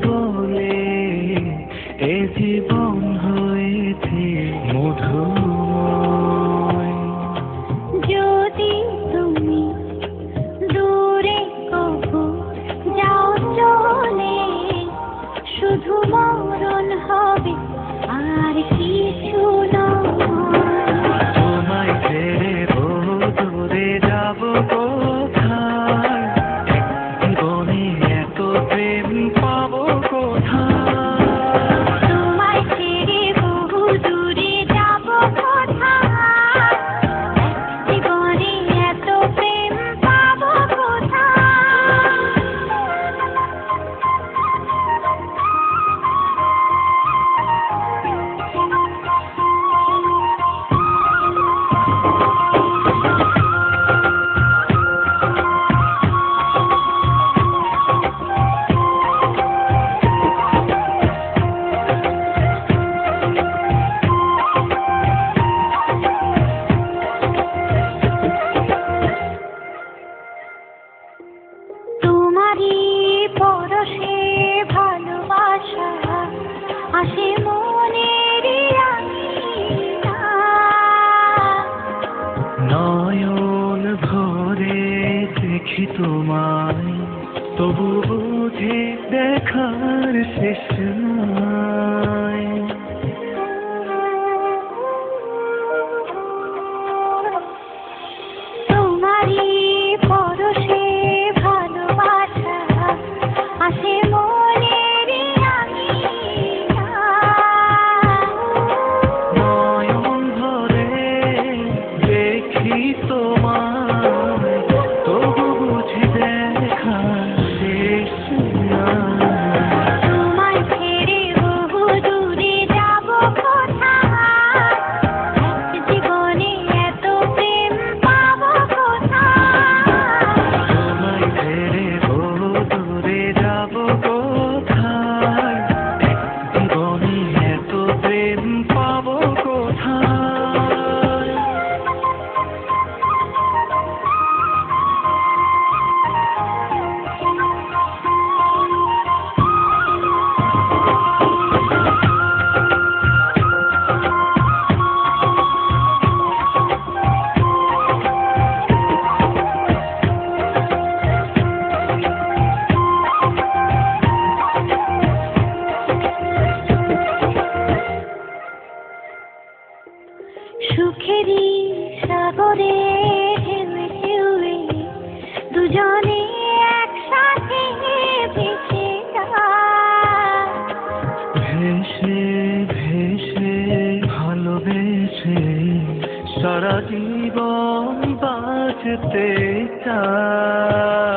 বলে এ জীবন হয়েছে মধুময়। যদি তুমি দূরে কবু যাও চলে, শুধু মরণ হবে আর কিছু নয়। তোমায় ছেড়ে বহু দূরে যাব কোথায়, জীবনে এত প্রেম পাবো কোথায়। তোমায় ছেড়ে বহু দূরে যাব কোথায়, জীবনে এত প্রেম পাবো কোথায়। তোমারই পরশে ভালোবাসা আসে মনের নয়ন ভরে দেখি তোমায়, তবু বুঝে দেখার শেষ নাই। তোমারই পরশে ভালোবাসা আসে মনের নয়ন ভরে দেখি তোমায়, তবু বুঝি দেখার শেষ নাই। তোমায় ছেড়ে বহু দূরে যাব কোথায়, জীবনে এত প্রেম পাবো কোথায়। তোমায় ছেড়ে বহু দূরে যাব কোথায়, জীবনে এত প্রেম পাবো কোথায়। সুখেরই সাগরে ঢেউয়ে ঢেউয়ে দুজনে একসাথে ভেসে যায়। ভেসে ভেসে ভালোবেসে সারা জীবন বাঁচতে চাই।